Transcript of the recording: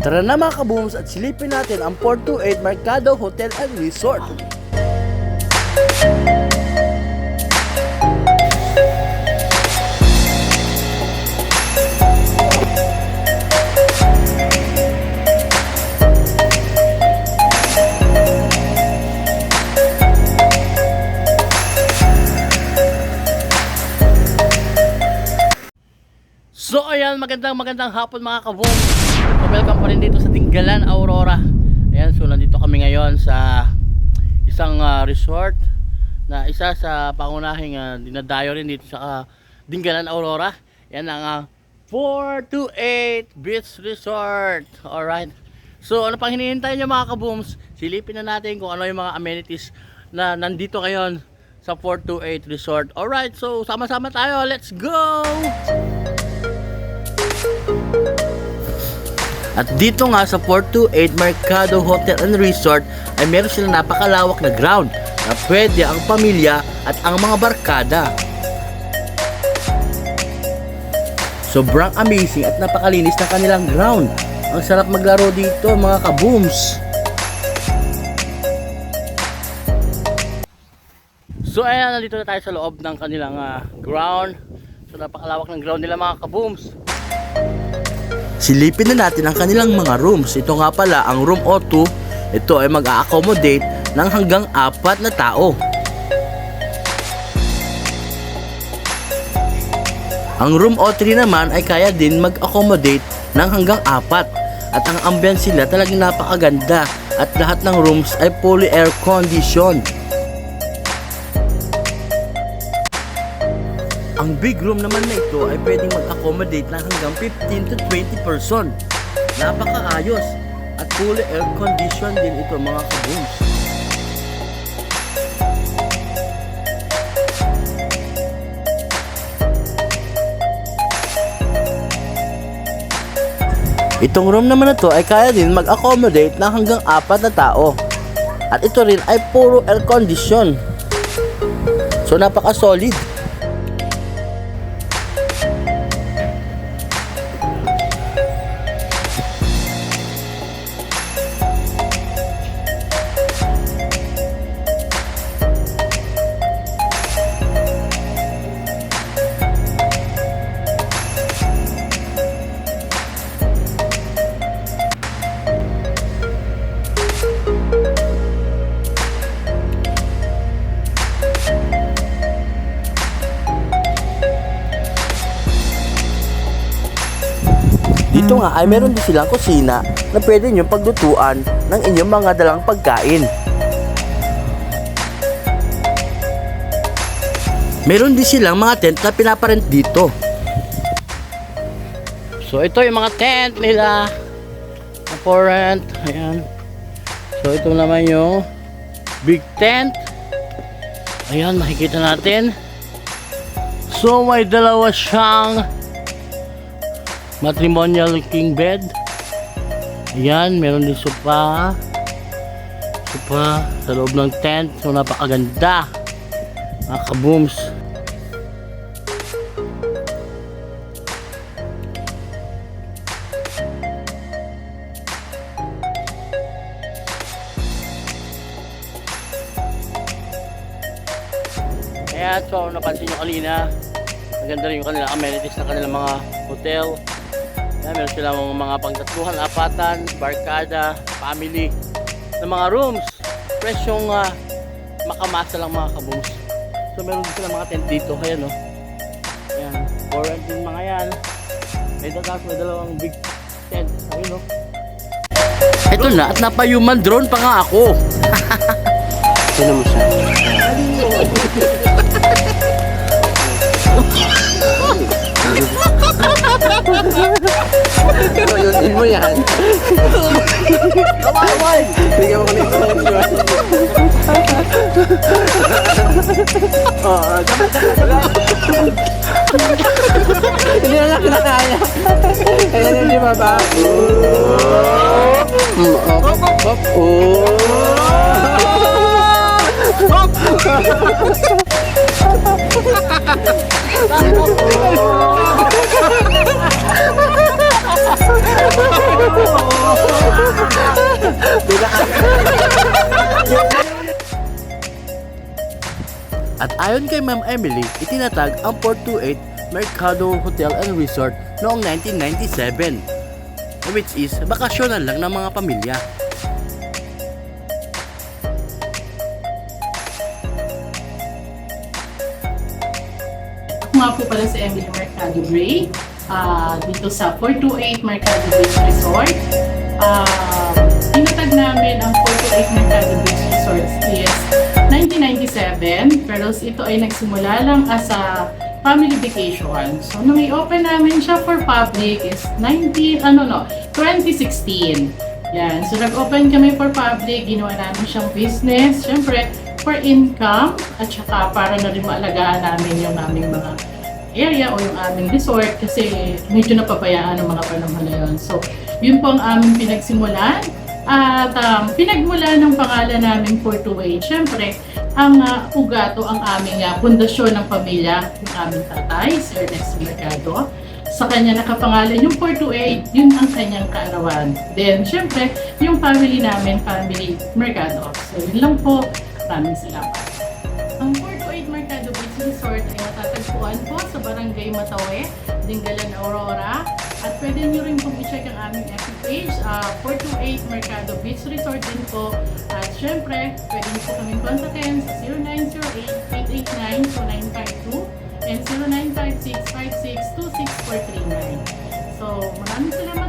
Tara na mga kabooms at silipin natin ang 428 Mercado Hotel and Resort. So ayan, magandang hapon mga kabooms. So welcome pa rin dito sa Dingalan, Aurora. Ayan, so nandito kami ngayon sa isang resort na isa sa pangunahing dinadayo rin dito sa Dingalan, Aurora. Ayan ang 428 Beach Resort. Alright. So ano pang hinihintay nyo mga kabooms? Silipin na natin kung ano yung mga amenities na nandito ngayon sa 428 Resort. Alright, so sama-sama tayo. Let's go! At dito nga sa 428 Mercado Hotel and Resort ay meron silang napakalawak na ground na pwede ang pamilya at ang mga barkada. Sobrang amazing at napakalinis ng kanilang ground. Ang sarap maglaro dito mga kabooms. So ayan, nandito na tayo sa loob ng kanilang ground. So napakalawak ng ground nila mga kabooms. Silipin na natin ang kanilang mga rooms. Ito nga pala ang room O2. Ito ay mag-a-accommodate ng hanggang 4 na tao. Ang room O3 naman ay kaya din mag-accommodate ng hanggang 4. At ang ambience sila talagang napakaganda. At lahat ng rooms ay fully air conditioned. Ang big room naman na ito ay pwedeng mag-accommodate ng hanggang 15 to 20 person. Napakaayos at fully air conditioned din ito mga kabooms. Itong room naman na ito ay kaya din mag-accommodate ng hanggang 4 na tao. At ito rin ay puro air condition. So napaka-solid. Dito nga ay meron din silang kusina na pwede nyo paglutuan ng inyong mga dalang pagkain. Meron din silang mga tent na pinaparent dito. So ito yung mga tent nila na for rent. Ayan. So ito naman yung big tent. Ayan, makikita natin. So may dalawa siyang matrimonial king bed. Ayan, meron din sofa sa loob ng tent. So napakaganda mga kabooms. Ayan, so napansin nyo kanina, maganda rin yung kanilang amenities na kanilang mga hotel. Ayan, meron silang mga pangtatluhan, apatan, barkada, family na mga rooms. Fresh yung makamasa lang mga kabooms. So meron din silang mga tent dito. Ayan o. Ayan, for rent din mga yan. May dalawang big tent. Ayun o. Ito na at napayuman drone pa nga ako. Sino mo siya? Yun mo yan. Kamay! Hindi ka makulit. Hindi na kinakaya. Kaya na hindi baba. At ayon kay Ma'am Emily, itinatag ang 428 Mercado Hotel and Resort noong 1997, which is bakasyonan lang ng mga pamilya. Ako nga po pala si Emily Mercado Gray, dito sa 428 Mercado Beach Resort. Tinatag namin ang 428 Mercado Beach Resort is 1997, pero ito ay nagsimula lang as a family vacation. So, nung i-open namin siya for public is 2016. Yan. So, nag-open kami for public, ginawa namin siyang business. Siyempre, for income, at saka para na rin maalagaan namin yung aming mga area o yung aming resort kasi medyo napabayaan ng mga panahon na yun. So, yun po ang aming pinagsimulan. At pinagmula ng pangalan namin 428, syempre, ang ugato ang aming pundasyon ng pamilya, yung aming tatay, Sir Ernesto Mercado. Sa kanya nakapangalan yung 428, yun ang kanyang kaarawan. Then, syempre, yung family namin, family Mercado. So, yun lang po. Maraming salamat. Ang 428 Mercado Beach Resort ay matatagpuan po sa Barangay Matawe, Dingalan, Aurora. At pwede nyo rin pong i-check ang aming FB page, 428 Mercado Beach Resort din po. At syempre, pwede nyo po kaming kontakin sa 0908-889-2952 and 0956-56-26439. So, maraming salamat.